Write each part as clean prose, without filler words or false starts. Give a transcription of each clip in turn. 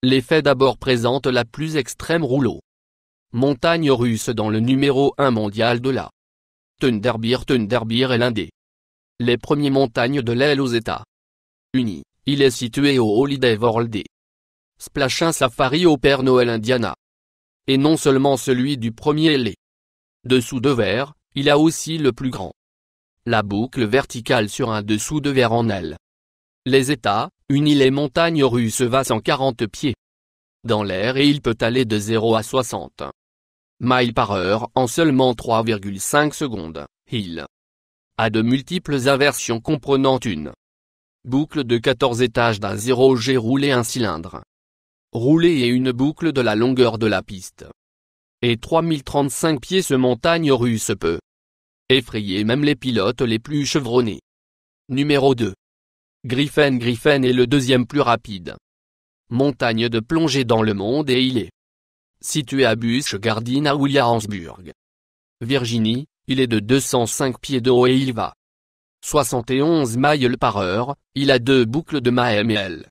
L'effet d'abord présente la plus extrême rouleau. Montagne russe dans le numéro 1 mondial de la Thunderbird est l'un des les premières montagnes de l'aile aux États-Unis. Il est situé au Holiday World Splash Safari au Père Noël Indiana. Et non seulement celui du premier les dessous de verre, il a aussi le plus grand. La boucle verticale sur un dessous de verre en aile. Les États-Unis. Les montagnes russes va 140 pieds dans l'air et il peut aller de 0 à 60 miles par heure en seulement 3,5 secondes. Il a de multiples inversions comprenant une boucle de 14 étages d'un 0G roulé un cylindre roulé et une boucle de la longueur de la piste. Et 3035 pieds. Ce montagne russe peut effrayer même les pilotes les plus chevronnés. Numéro 2. Griffon est le deuxième plus rapide montagne de plongée dans le monde et il est situé à Busch Gardens à Williamsburg, Virginie. Il est de 205 pieds de haut et il va 71 miles par heure. Il a deux boucles de ML.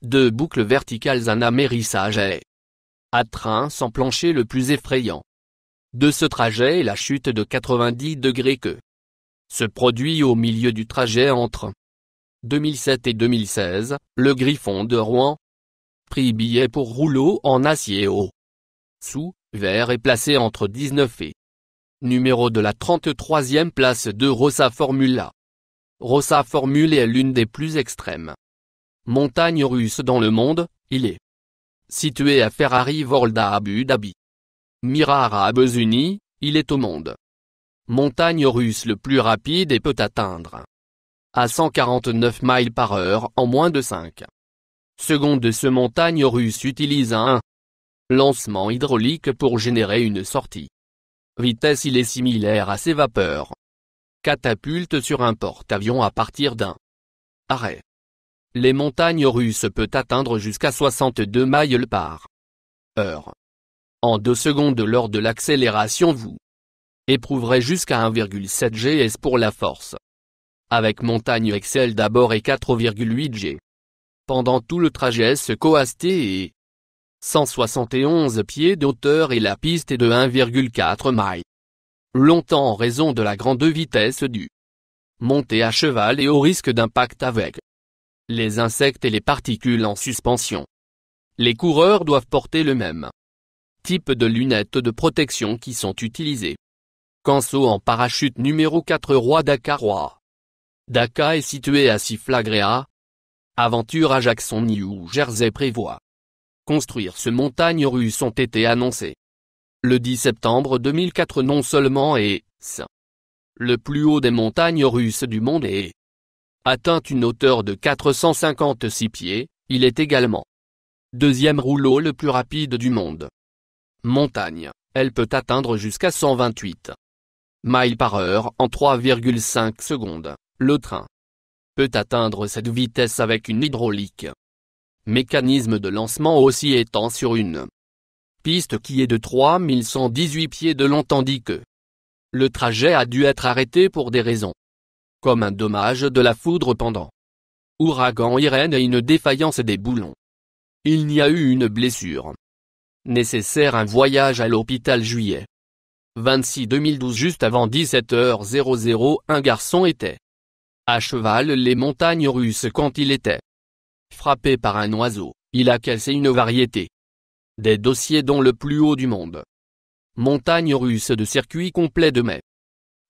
Deux boucles verticales. Un amérissage à train sans plancher le plus effrayant de ce trajet est la chute de 90 degrés que se produit au milieu du trajet entre 2007 et 2016. Le Griffon de Rouen. Prix billet pour rouleau en acier haut sous verre est placé entre 19 et numéro de la 33e place de Rossa Formula. Rossa Formula est l'une des plus extrêmes montagnes russes dans le monde. Il est situé à Ferrari World à Abu Dhabi. Mirror Arabes Unis. Il est au monde montagne russe le plus rapide et peut atteindre à 149 miles par heure en moins de 5 secondes. Ce montagne russe utilise un lancement hydraulique pour générer une sortie vitesse. Il est similaire à ses vapeurs catapulte sur un porte-avions à partir d'un arrêt. Les montagnes russes peut atteindre jusqu'à 62 miles par heure. En 2 secondes lors de l'accélération vous éprouverez jusqu'à 1,7 gs pour la force. Avec montagne Excel d'abord et 4,8 g. Pendant tout le trajet ce coasté est 171 pieds de hauteur et la piste est de 1,4 miles. Longtemps en raison de la grande vitesse du montée à cheval et au risque d'impact avec les insectes et les particules en suspension. Les coureurs doivent porter le même type de lunettes de protection qui sont utilisées qu'en saut en parachute. Numéro 4 Roi Dakar. Dakar est situé à Sifflagrea. Aventure à Jackson, New Jersey prévoit construire ce montagne russe ont été annoncés le 10 septembre 2004. Non seulement est-ce le plus haut des montagnes russes du monde et atteint une hauteur de 456 pieds, il est également deuxième rouleau le plus rapide du monde. Montagne, elle peut atteindre jusqu'à 128 miles par heure en 3,5 secondes. Le train peut atteindre cette vitesse avec une hydraulique. Mécanisme de lancement aussi étant sur une piste qui est de 3118 pieds de long tandis que le trajet a dû être arrêté pour des raisons comme un dommage de la foudre pendant ouragan Irène et une défaillance des boulons. Il n'y a eu une blessure nécessaire. Un voyage à l'hôpital juillet 26 2012 juste avant 17h00. Un garçon était à cheval les montagnes russes quand il était frappé par un oiseau. Il a cassé une variété des dossiers dont le plus haut du monde. Montagne russe de circuit complet de mai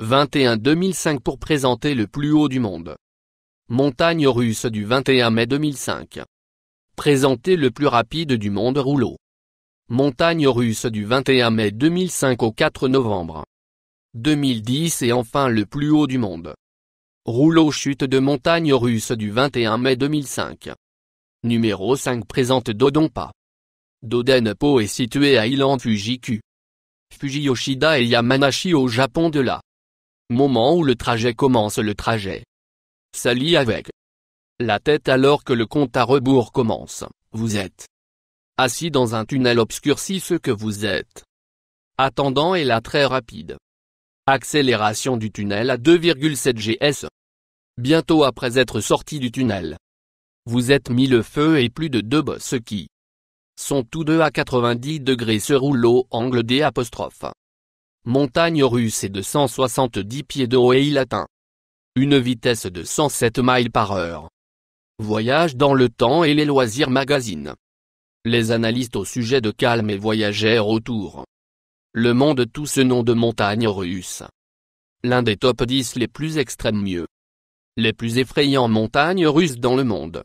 21 2005 pour présenter le plus haut du monde. Montagne russe du 21 mai 2005. Présenter le plus rapide du monde rouleau. Montagne russe du 21 mai 2005 au 4 novembre 2010 et enfin le plus haut du monde. Rouleau chute de montagne russe du 21 mai 2005. Numéro 5 présente Dodonpa. Dodenpo est situé à Island Fujiku, Fujiyoshida et Yamanashi au Japon. De là moment où le trajet commence, le trajet s'allie avec la tête alors que le compte à rebours commence. Vous êtes assis dans un tunnel obscurci. Ce que vous êtes attendant est la très rapide accélération du tunnel à 2,7 gs. Bientôt après être sorti du tunnel, vous êtes mis le feu et plus de 2 bosses qui sont tous deux à 90 degrés. Ce rouleau angle D'. Montagne russe est de 170 pieds de haut et il atteint une vitesse de 107 miles par heure. Voyage dans le temps et les loisirs magazine. Les analystes au sujet de calme et voyageurs autour le monde tout ce nom de montagne russe. L'un des top 10 les plus extrêmes mieux. Les plus effrayants montagnes russes dans le monde.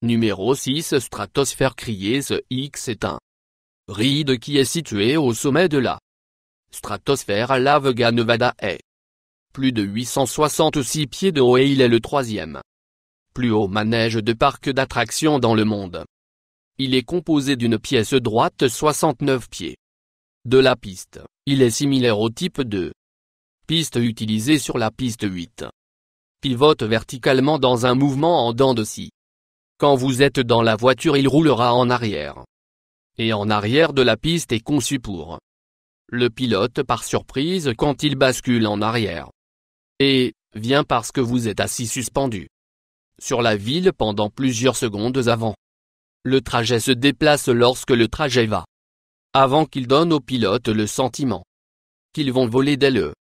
Numéro 6. Stratosphère Cries X est un ride qui est situé au sommet de la stratosphère à La Vega, Nevada est plus de 866 pieds de haut et il est le troisième plus haut manège de parc d'attractions dans le monde. Il est composé d'une pièce droite 69 pieds. De la piste, il est similaire au type de piste utilisée sur la piste 8. Pivote verticalement dans un mouvement en dents de scie. Quand vous êtes dans la voiture, il roulera en arrière. Et en arrière de la piste est conçu pour le pilote par surprise quand il bascule en arrière. Et vient parce que vous êtes assis suspendu sur la ville pendant plusieurs secondes avant le trajet se déplace lorsque le trajet va avant qu'il donne au pilote le sentiment qu'ils vont voler dès le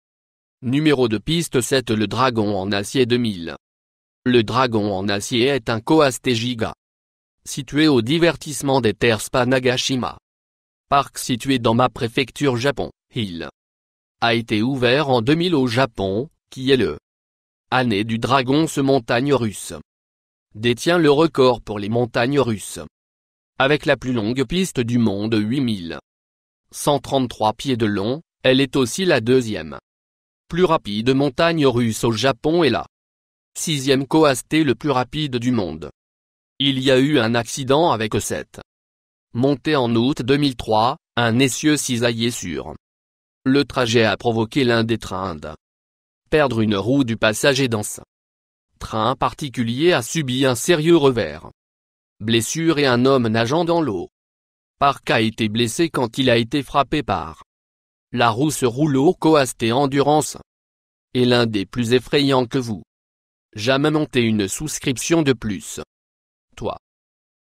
numéro de piste 7. Le Dragon en acier 2000. Le Dragon en acier est un coaster giga situé au divertissement des terres Spa Nagashima Park situé dans ma préfecture Japon. Il a été ouvert en 2000 au Japon, qui est le année du dragon. Ce montagne russe détient le record pour les montagnes russes avec la plus longue piste du monde, 8133 pieds de long. Elle est aussi la deuxième plus rapide montagne russe au Japon et la sixième coaster le plus rapide du monde. Il y a eu un accident avec cette montée en août 2003, un essieu cisaillé sur le trajet a provoqué l'un des trains de perdre une roue du passager dans ce train particulier a subi un sérieux revers. Blessure et un homme nageant dans l'eau. Park a été blessé quand il a été frappé par la roue. Ce rouleau coaster endurance est l'un des plus effrayants que vous jamais monté. Une souscription de plus. Toi.